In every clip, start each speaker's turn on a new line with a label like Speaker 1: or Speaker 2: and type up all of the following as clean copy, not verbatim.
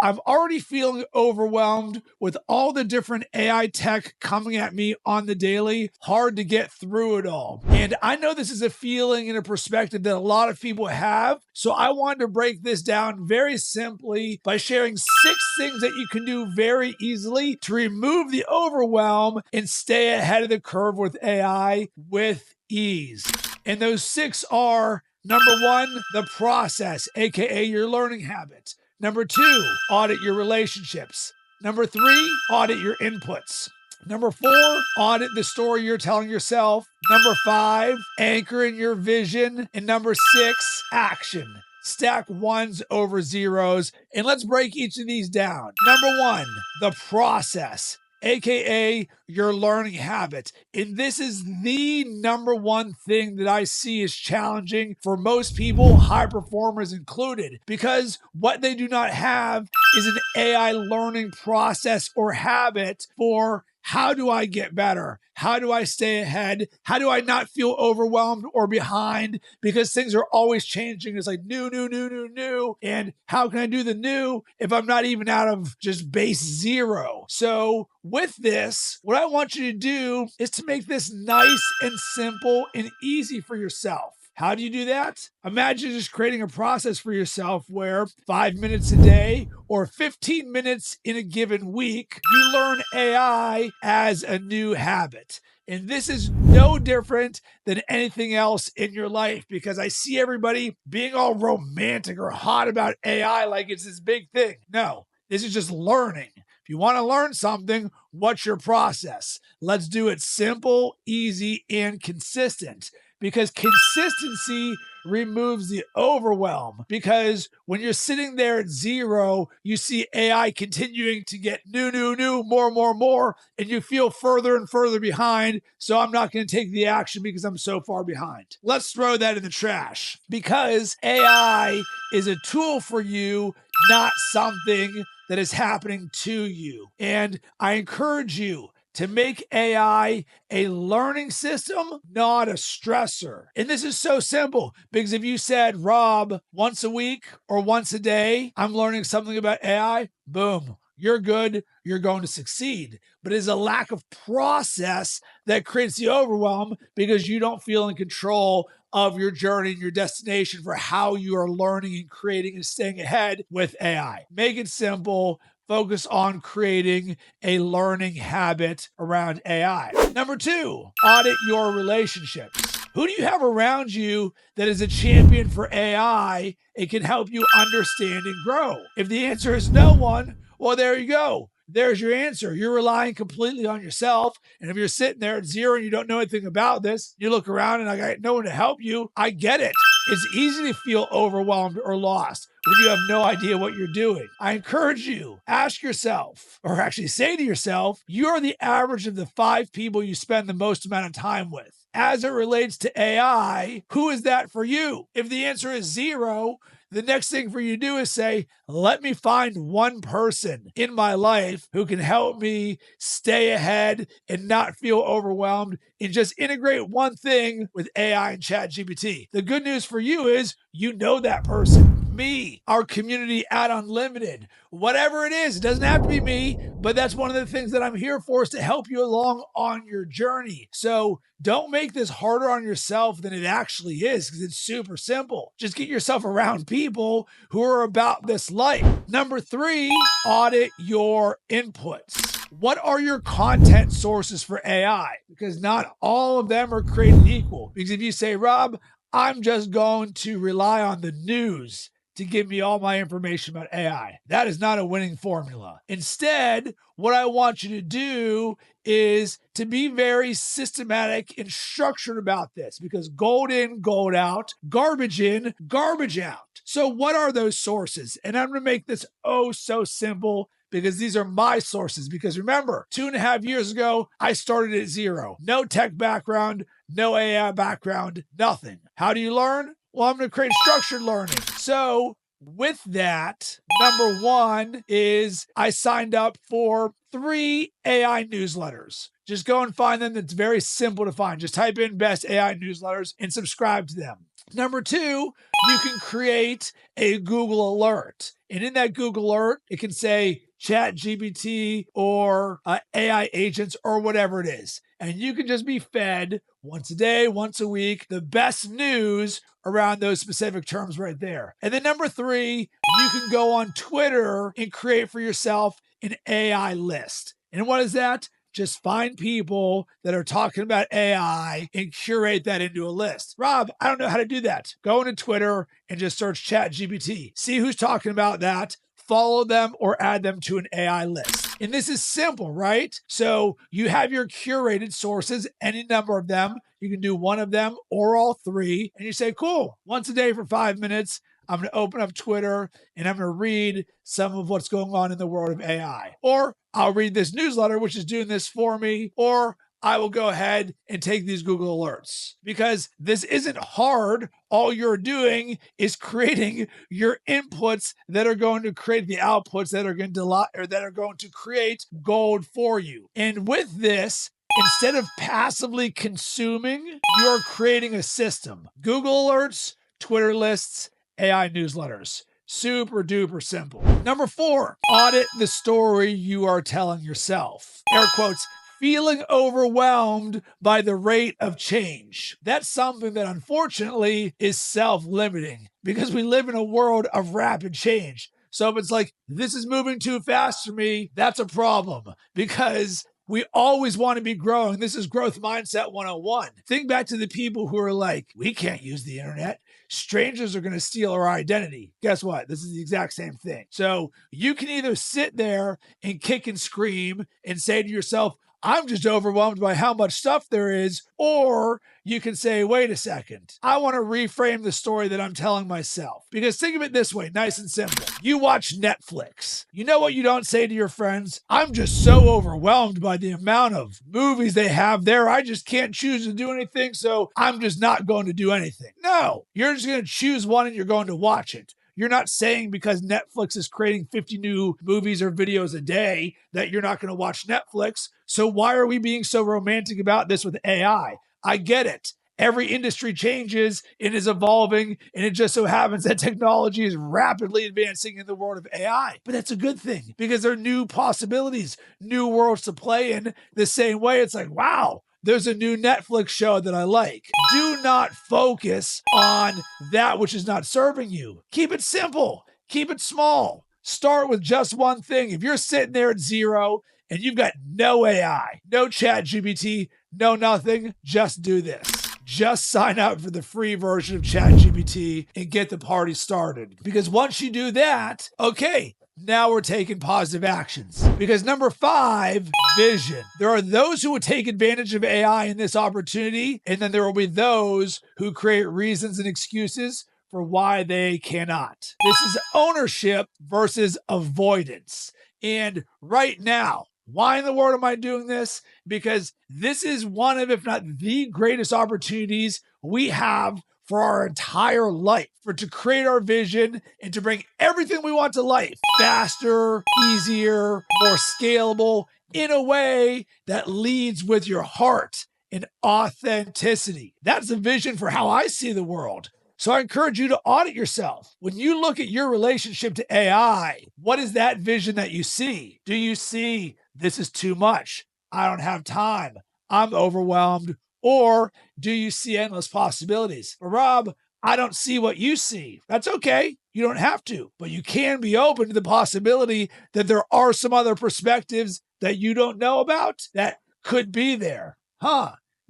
Speaker 1: I'm already feeling overwhelmed with all the different AI tech coming at me on the daily. Hard to get through it all. And I know this is a feeling and a perspective that a lot of people have. So I wanted to break this down very simply by sharing 6 things that you can do very easily to remove the overwhelm and stay ahead of the curve with AI with ease. And those 6 are: number 1, the process, aka your learning habits. Number 2, audit your relationships. Number 3, audit your inputs. Number 4, audit the story you're telling yourself. Number 5, anchor in your vision. And number 6, action. Stack ones over zeros. And let's break each of these down. Number 1, the process, aka your learning habits. And this is the number one thing that I see is challenging for most people, high performers included, because what they do not have is an AI learning process or habit for: how do I get better? How do I stay ahead? How do I not feel overwhelmed or behind? Because things are always changing. It's like new. And how can I do the new if I'm not even out of just base zero? So with this, what I want you to do is to make this nice and simple and easy for yourself. How do you do that? Imagine just creating a process for yourself where 5 minutes a day or 15 minutes in a given week, you learn AI as a new habit. And this is no different than anything else in your life, because I see everybody being all romantic or hot about AI like it's this big thing. No, this is just learning. If you want to learn something, what's your process? Let's do it simple, easy, and consistent. Because consistency removes the overwhelm. Because when you're sitting there at zero, you see AI continuing to get new, more, and you feel further and further behind. So I'm not going to take the action because I'm so far behind. Let's throw that in the trash, because AI is a tool for you, not something that is happening to you. And I encourage you to make AI a learning system, not a stressor. And this is so simple, because if you said, Rob, once a week or once a day, I'm learning something about AI, boom, you're good, you're going to succeed. But it is a lack of process that creates the overwhelm, because you don't feel in control of your journey and your destination for how you are learning and creating and staying ahead with AI. Make it simple. Focus on creating a learning habit around AI. Number 2, audit your relationships. Who do you have around you that is a champion for AI and can help you understand and grow? If the answer is no one, well, there you go. There's your answer. You're relying completely on yourself. And if you're sitting there at zero and you don't know anything about this, you look around and I got no one to help you. I get it. It's easy to feel overwhelmed or lost when you have no idea what you're doing. I encourage you, ask yourself, or actually say to yourself, you are the average of the 5 people you spend the most amount of time with. As it relates to AI, who is that for you? If the answer is 0, the next thing for you to do is say, let me find one person in my life who can help me stay ahead and not feel overwhelmed, and just integrate one thing with AI and ChatGPT. The good news for you is you know that person. Me, our community at Unlimited, whatever it is, it doesn't have to be me, but that's one of the things that I'm here for, is to help you along on your journey. So don't make this harder on yourself than it actually is, because it's super simple. Just get yourself around people who are about this life. Number 3, audit your inputs. What are your content sources for AI? Because not all of them are created equal. Because if you say, Rob, I'm just going to rely on the news to give me all my information about AI, that is not a winning formula. Instead, what I want you to do is to be very systematic and structured about this, because gold in, gold out, garbage in, garbage out. So what are those sources? And I'm going to make this so simple, because these are my sources. Because remember, 2.5 years ago, I started at 0. No tech background, no AI background, nothing. How do you learn? Well, I'm going to create structured learning. So with that, number 1 is I signed up for 3 AI newsletters. Just go and find them. It's very simple to find. Just type in best AI newsletters and subscribe to them. Number two, you can create a Google alert. And in that Google alert, it can say ChatGPT or AI agents or whatever it is. And you can just be fed once a day, once a week, the best news around those specific terms right there. And then number three, you can go on Twitter and create for yourself an AI list. And what is that? Just find people that are talking about AI and curate that into a list. Rob, I don't know how to do that. Go into Twitter and just search ChatGPT. See who's talking about that. Follow them or add them to an AI list. And this is simple, right? So you have your curated sources, any number of them. You can do one of them or all three. And you say, cool, once a day for 5 minutes, I'm going to open up Twitter and I'm going to read some of what's going on in the world of AI. Or I'll read this newsletter, which is doing this for me. Or I will go ahead and take these Google alerts because this isn't hard. All you're doing is creating your inputs that are going to create the outputs that are going to create gold for you. And with this, instead of passively consuming, you're creating a system. Google alerts, Twitter lists, AI newsletters. Super duper simple. Number four, audit the story you are telling yourself. Air quotes, feeling overwhelmed by the rate of change. That's something that unfortunately is self-limiting because we live in a world of rapid change. So if it's like, this is moving too fast for me, that's a problem because we always want to be growing. This is growth mindset 101. Think back to the people who are like, we can't use the internet. Strangers are going to steal our identity. Guess what? This is the exact same thing. So you can either sit there and kick and scream and say to yourself, I'm just overwhelmed by how much stuff there is. Or you can say, wait a second, I want to reframe the story that I'm telling myself. Because think of it this way, nice and simple. You watch Netflix. You know what you don't say to your friends? I'm just so overwhelmed by the amount of movies they have there. I just can't choose to do anything, so I'm just not going to do anything. No, you're just going to choose one and you're going to watch it. You're not saying because Netflix is creating 50 new movies or videos a day that you're not going to watch Netflix. So why are we being so romantic about this with AI? I get it. Every industry changes and is evolving, and it just so happens that technology is rapidly advancing in the world of AI. But that's a good thing because there are new possibilities, new worlds to play in. The same way, it's like, wow, there's a new Netflix show that I like. Do not focus on that which is not serving you. Keep it simple. Keep it small. Start with just one thing. If you're sitting there at zero and you've got no AI, no ChatGPT, no nothing, just do this. Just sign up for the free version of ChatGPT and get the party started. Because once you do that, okay, now we're taking positive actions. Because number five, vision. There are those who would take advantage of AI in this opportunity, and then there will be those who create reasons and excuses for why they cannot. This is ownership versus avoidance. And right now, why in the world am I doing this? Because this is one of, if not the greatest opportunities we have for our entire life, to create our vision and to bring everything we want to life faster, easier, more scalable in a way that leads with your heart and authenticity. That's the vision for how I see the world. So I encourage you to audit yourself. When you look at your relationship to AI, what is that vision that you see? Do you see this is too much? I don't have time. I'm overwhelmed. Or do you see endless possibilities? Rob, I don't see what you see. That's okay. You don't have to, but you can be open to the possibility that there are some other perspectives that you don't know about that could be there.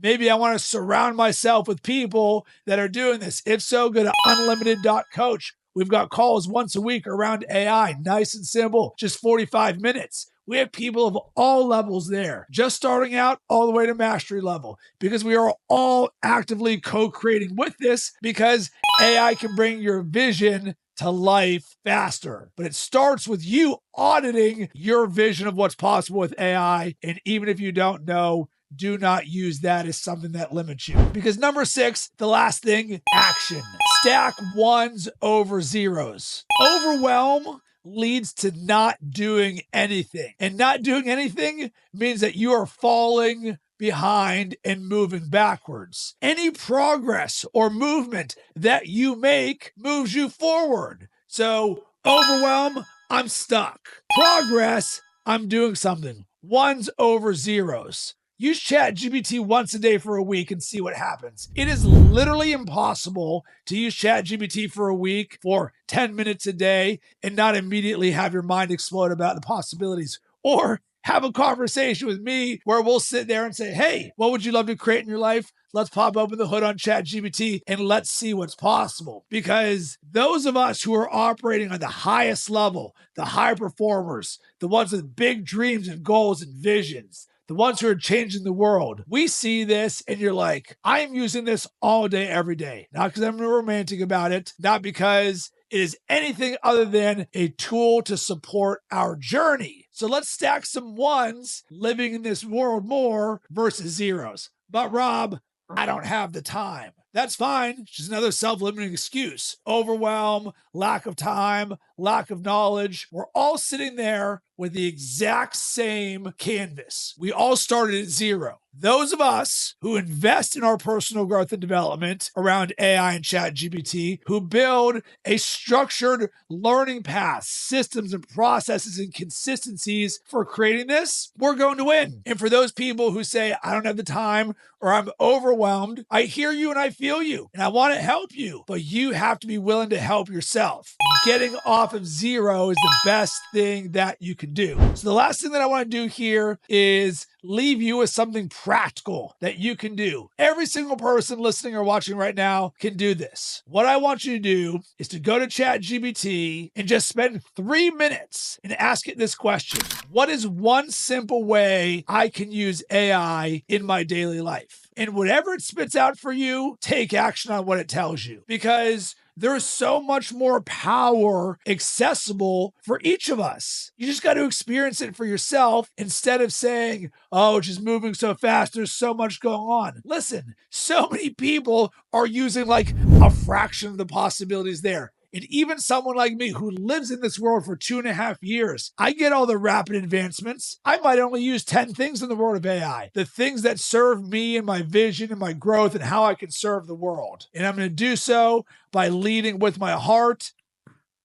Speaker 1: Maybe I want to surround myself with people that are doing this. If so, go to unlimited.coach. We've got calls once a week around AI, nice and simple, just 45 minutes. We have people of all levels there, just starting out all the way to mastery level, because we are all actively co-creating with this because AI can bring your vision to life faster. But it starts with you auditing your vision of what's possible with AI. And even if you don't know, do not use that as something that limits you. Because number six, the last thing, action. Stack ones over zeros. Overwhelm leads to not doing anything. And not doing anything means that you are falling behind and moving backwards. Any progress or movement that you make moves you forward. So, overwhelm, I'm stuck. Progress, I'm doing something. Ones over zeros. Use ChatGPT once a day for a week and see what happens. It is literally impossible to use ChatGPT for a week for 10 minutes a day and not immediately have your mind explode about the possibilities. Or have a conversation with me where we'll sit there and say, hey, what would you love to create in your life? Let's pop open the hood on ChatGPT and let's see what's possible. Because those of us who are operating on the highest level, the high performers, the ones with big dreams and goals and visions, the ones who are changing the world, we see this and you're like, I'm using this all day, every day. Not because I'm romantic about it, not because it is anything other than a tool to support our journey. So let's stack some ones living in this world more versus zeros. But Rob, I don't have the time. That's fine. It's just another self-limiting excuse. Overwhelm, lack of time, lack of knowledge. We're all sitting there with the exact same canvas. We all started at zero. Those of us who invest in our personal growth and development around AI and ChatGPT, who build a structured learning path, systems and processes and consistencies for creating this, we're going to win. And for those people who say, I don't have the time or I'm overwhelmed, I hear you and I feel you and I want to help you, but you have to be willing to help yourself. Getting off of zero is the best thing that you can do. So the last thing that I want to do here is leave you with something practical that you can do. Every single person listening or watching right now can do this. What I want you to do is to go to ChatGPT and just spend 3 minutes and ask it this question. What is one simple way I can use AI in my daily life? And whatever it spits out for you, take action on what it tells you, because there is so much more power accessible for each of us. You just got to experience it for yourself instead of saying, oh, it's just moving so fast. There's so much going on. Listen, so many people are using like a fraction of the possibilities there. And even someone like me who lives in this world for 2.5 years, I get all the rapid advancements. I might only use 10 things in the world of AI, the things that serve me and my vision and my growth and how I can serve the world. And I'm going to do so by leading with my heart,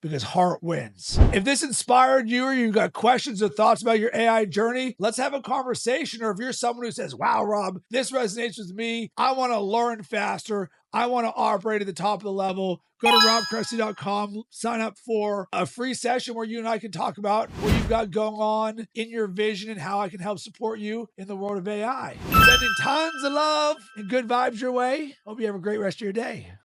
Speaker 1: because heart wins. If this inspired you or you got questions or thoughts about your AI journey, let's have a conversation. Or if you're someone who says, wow, Rob, this resonates with me. I want to learn faster. I want to operate at the top of the level. Go to robcresty.com, sign up for a free session where you and I can talk about what you've got going on in your vision and how I can help support you in the world of AI. Sending tons of love and good vibes your way. Hope you have a great rest of your day.